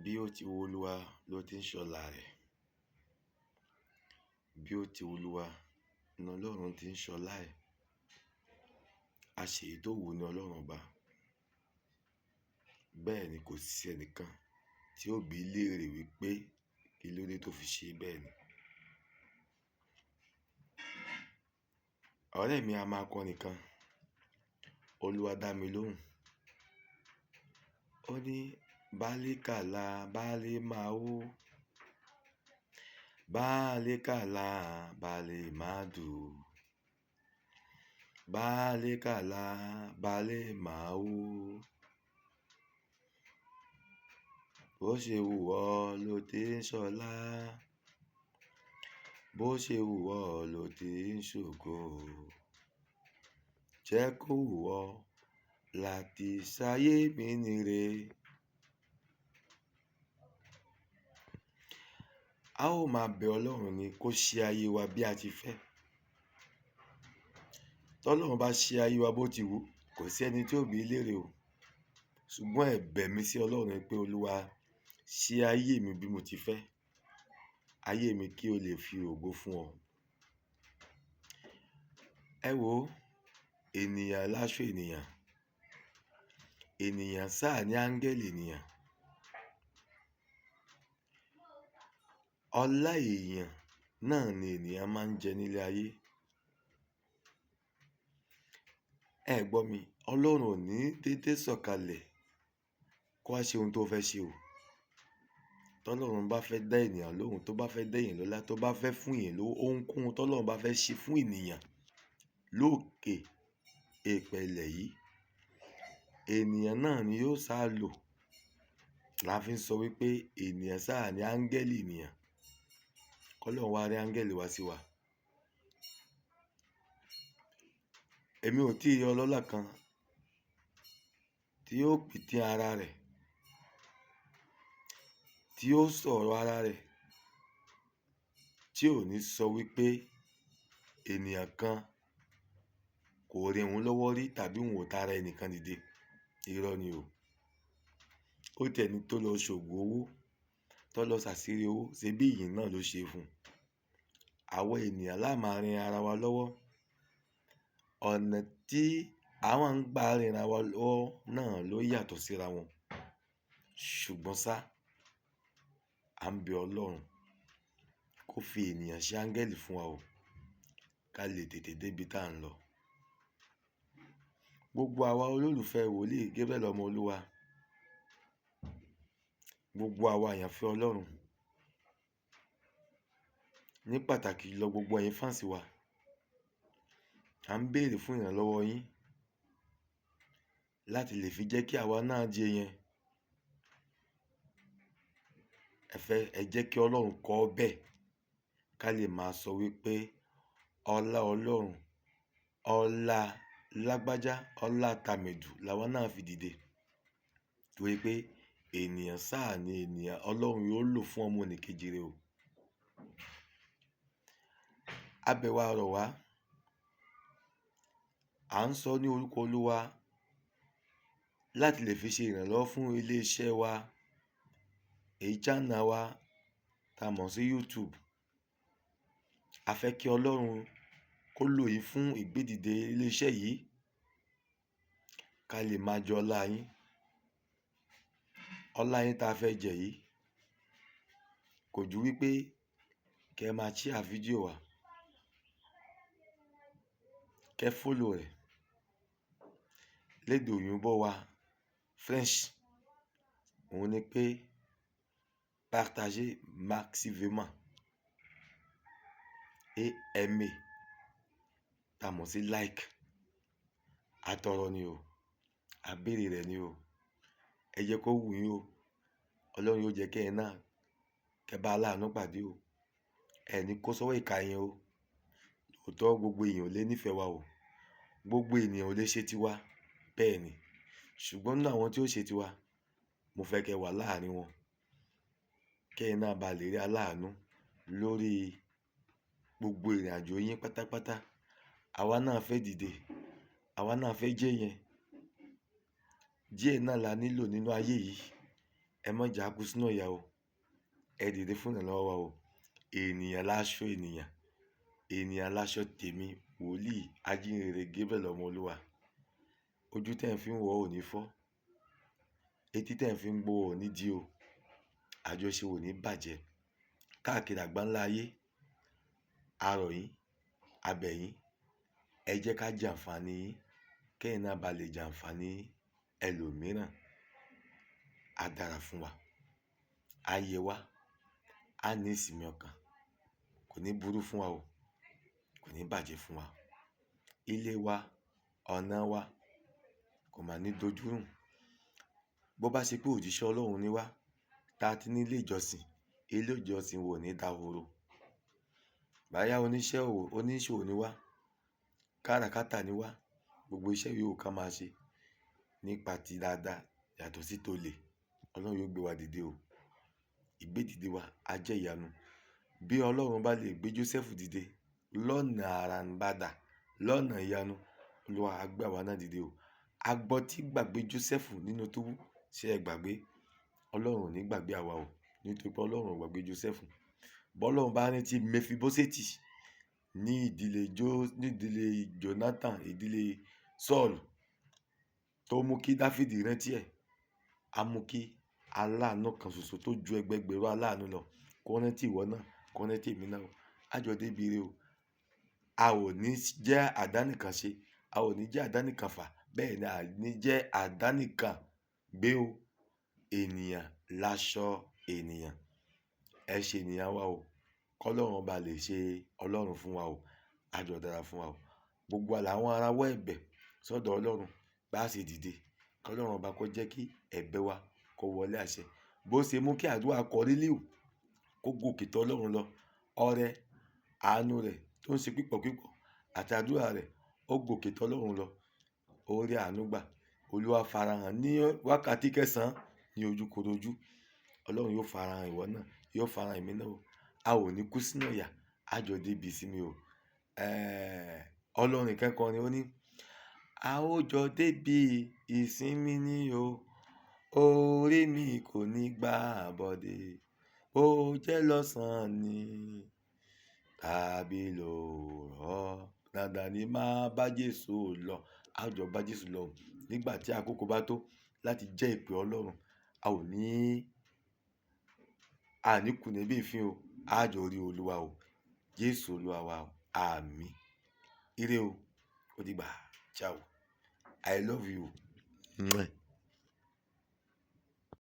Bí ó ti wu Olúwa ló ti ń ṣọlá rẹ̀. Bí ó ti wu Olúwa ni Ọlọ́run ti ń ṣọlá ẹ̀. Àṣèyí tó wù ní Ọlọ́run ọba. Bẹ́ẹ̀ ni kò sí ẹnìkan tí ó bi í léèrè wípé kí ló dé tó fi ṣe bẹ́ẹ̀ ni. Ọ̀rẹ́ mi a máa kọrin kan. Olúwa dá mi lóhùn. Ó ní bálékàlà bálé máa wó. Bálékàlà bálé máa dù. Bálékàlà bálé máa wó. Bó ṣe wù ọ́ ló ti ń ṣọlá. Bó ṣe wù ọ́ ló ti ń ṣògo. Jẹ́ kó wù ọ́ láti ṣayé mi níre. A ó máa bẹ Ọlọ́run ni kó ṣe ayé wa bí a ti fẹ́. Tọ́lọ́run bá ṣe ayé wa bó ti wù, kò sí ẹni tí ó bi í léèrè o. Ṣùgbọ́n ẹ̀bẹ̀ mi sí Ọlọ́run ni pé Olúwa ṣe ayé mi bí mo ti fẹ́. Ayé mi kí o lè fi ògo fún ọ. Ẹ wò ó, ènìyàn láṣọ ènìyàn. Ènìyàn sáà ní áńgẹ́lì ènìyàn. Ọlá èèyàn náà ni ènìyàn máa ń jẹ nílé ayé. Ẹ gbọ́ mi, Ọlọ́run ò ní dédé sọ̀kalẹ̀ kó wá ṣe ohun tó fẹ́ ṣe o. Tọ́lọ́run bá fẹ́ dá ènìyàn lóhùn, tó bá fẹ́ dá èèyàn lọ́lá, tó bá fẹ́ fún èèyàn lówó, ohunkóhun tọ́lọ́run bá fẹ́ ṣe fún ènìyàn lókè èèpẹ̀ ilẹ̀ yìí, ènìyàn náà ni yóò sáà lò. La fi ń sọ wípé ènìyàn sáà ní áńgẹ́lì ènìyàn. K'Ọlọ́run wá rán áńgẹ́lì wá sí wa. Èmi ò tíì rí ọlọ́lá kan tí yóò pìtàn ara rẹ̀, tí yóò sọ̀rọ̀ ara rẹ̀, tí ò ní sọ wípé ènìyàn kan kò ran òun lọ́wọ́ rí tàbí òun ò tara ẹnìkan dìde. Irọ́ ni o. Ó tiẹ̀ ní tó lọ ṣògùn owó, tó lọ ṣàṣírí owó, ṣebí ìyìn náà ló ṣe fún un. Àwọn ènìyàn la máa ran ara wa lọ́wọ́. Ọ̀nà tí àwọn ń gbà ran ara wa lọ́wọ́ náà ló yàtọ̀ síra wọn. Ṣùgbọ́n ṣá, à ń bẹ Ọlọ́run kó fi ènìyàn ṣe áńgẹ́lì fún wa o, ká lè tètè débi tá à ń lọ. Gbogbo àwa olólùfẹ́ wòlíì Gabriel ọmọ Olúwa, gbogbo àwa àyànfẹ́ Ọlọ́run, ní pàtàkì jùlọ gbogbo ẹ̀yin fáǹsì wa, à ń béèrè fún ìrànlọ́wọ́ yín láti lè fi jẹ́ kí àwa náà jẹ yẹn. Ẹ jẹ́ kí Ọlọ́run kọ ọ́ bẹ́ẹ̀, ká lè máa sọ wípé ọlá Ọlọ́run, ọlá lágbájá, ọlá tàmẹ̀dù làwa náà fi dìde. Torí pé ènìyàn sáà ni ènìyàn Ọlọ́run yóò lò fún ọmọnìkejì rẹ̀ o. A bẹ̀ wá, rọ̀ wá, à ń sọ ní orúkọ Olúwa láti lè fi ṣe ìrànlọ́wọ́ fún ilé-iṣẹ́ wa, èyí channel wa tá a mọ̀ sí YouTube. A fẹ́ kí Ọlọ́run kó lò yín fún ìgbédìde ilé-iṣẹ́ yìí, ká lè máa jẹ ọlá yín. Ọlá yín tá a fẹ́ jẹ yìí kò ju wípé kẹ́ ẹ máa share fídíò wa, kẹ́ ẹ follow rẹ̀. Lédè òyìnbó wa French, òun ni pé partager maximum et aimer, tá a mọ̀ sí like. Àtọrọ ni o, àbèrè rẹ̀ ni o. Ẹ jẹ́ kó wù yín o. Ọlọ́run yóò jẹ́ kí ẹ̀yin náà kẹ́ bá aláàánú pàdé o. Ẹ ní kó sọ́wọ́ ìkà yẹn o. Lóòótọ́ gbogbo èèyàn ò lè nífẹ̀ẹ́ wa o. Gbogbo ènìyàn ò lè ṣe tiwa, bẹ́ẹ̀ ni. Ṣùgbọ́n nínú àwọn tí ó ṣe tiwa, mo fẹ́ kẹ́ wà láàrin wọn. Kí ẹ̀yin náà bá lè rí aláàánú lórí gbogbo ìrìnàjò yín pátápátá. Àwa náà fẹ́ dìde, àwa náà fẹ́ jẹ́ yẹn. Díẹ̀ náà la nílò nínú ayé yìí. ẹ má jà kú sínú ìyà o, ẹ dìde fún ìrànlọ́wọ́ wa o. Ènìyàn láṣọ ènìyàn, ènìyàn láṣọ tèmi, wòlíì ajínrere Gabriel ọmọ Olúwa. Ojú tẹ́ ń fi ń wò ò ní fọ́, etí tẹ́ ń fi ń gbọ́ ò ní di o, àjọṣe ò ní bàjẹ́. Káàkiri àgbáńlá ayé, a rọ̀ yín, a bẹ̀ yín, ẹ jẹ́ ká jàǹfààní yín, kẹ́yìn náà bá lè jàǹfààní ẹlòmíràn. Á dára fún wa, á yẹ wá, á ní ìsinmi ọkàn, kò ní burú fún wa o, kò ní bàjẹ́ fún wa. Ilé wa, ọ̀nà wa kò mà ní dojúrú. Bó bá ṣe pé òjíṣẹ́ Ọlọ́run ni wá, tá a ti ní ilé ìjọsìn wo ní dahoro. Báyá oníṣòwò ni wá, káràkátà ni wá, gbogbo iṣẹ́ yòówù ká máa ṣe nípa ti dáadáa yàtọ̀ sí tolè, Ọlọ́run yóò gbé wa dìde o. Ìgbédìde wa á jẹ́ ìyanu. Bí Ọlọ́run bá lè gbé Jósẹ́fù dìde lọ́nà àràǹbàdà, lọ́nà ìyanu, Olúwa á gbé àwa náà dìde o. Agbọ́tí gbàgbé Jósẹ́fù nínú túbú, ṣé ẹ gbàgbé? Ọlọ́run ò ní gbàgbé àwa o, nítorí pé Ọlọ́run ò gbàgbé Jósẹ́fù. Bọ́lọ́run bá rántí Mefibóṣẹ́tì ní ìdílé Jonathan, ìdílé Sọ́ọ̀lù, tó mú kí Dáfídì rántí ẹ̀, á mú kí aláàánú kan ṣoṣo tó ju ẹgbẹgbẹ̀rún aláàánú lọ kó rántí ìwọ náà, kó rántí èmi náà o. Á jọ débi ire o. A ò ní jẹ́ àdánìkànṣe, a ò ní jẹ́ àdánìkànfà, bẹ́ẹ̀ ni a ní jẹ́ àdánìkàn gbé o. Ènìyàn láṣọ ènìyàn, ẹ ṣe ènìyàn wa o, kọ́lọ́run ọba lè ṣe Ọlọ́run fún wa o, á jọ dára fún wa o. Gbogbo làwọn arawọ́ ẹ̀bẹ̀ sọ́dọ̀ Ọlọ́run bá ṣe dìde, kọ́lọ́run ọba kó jẹ́ kí ẹ̀bẹ̀ wa kó wọlé àṣẹ. Bó ṣe mú kí àdúrà Kọ́rílíù kó gòkè tọ̀ Ọlọ́run lọ, ọrẹ àánú rẹ̀ tó ń ṣe pípọ̀pípọ̀ àti àdúrà rẹ̀ ó gòkè tọ̀ Ọlọ́run lọ, ó rí àánú gbà. Olúwa farahàn ní wákàtí 9 ní ojúkorojú. Ọlọ́run yóò farahàn ìwọ náà, yóò farahàn èmi náà o. A ò ní kú sínú ìyà, á jọ débi ìsinmi o. Ọlọ́run kẹ́kọ̀ọ́ ni ó ní, a ó jọ débi ìsinmi ni o, orí mi kò ní gbà bọ̀dé, bó jẹ́ lọ́sàn-án ni tàbí lóòrọ̀, dandan ni máa bá Jésù lọ. A jọ bá Jésù lọ nígbà tí àkókò bá tó láti jẹ́ ìpè Ọlọ́run. A ò ní kù níbí ìfín o, á jọ rí Olúwa o. Jésù Olúwa wa o, àmín. Ire o, ó dìgbà, ciao, I love you.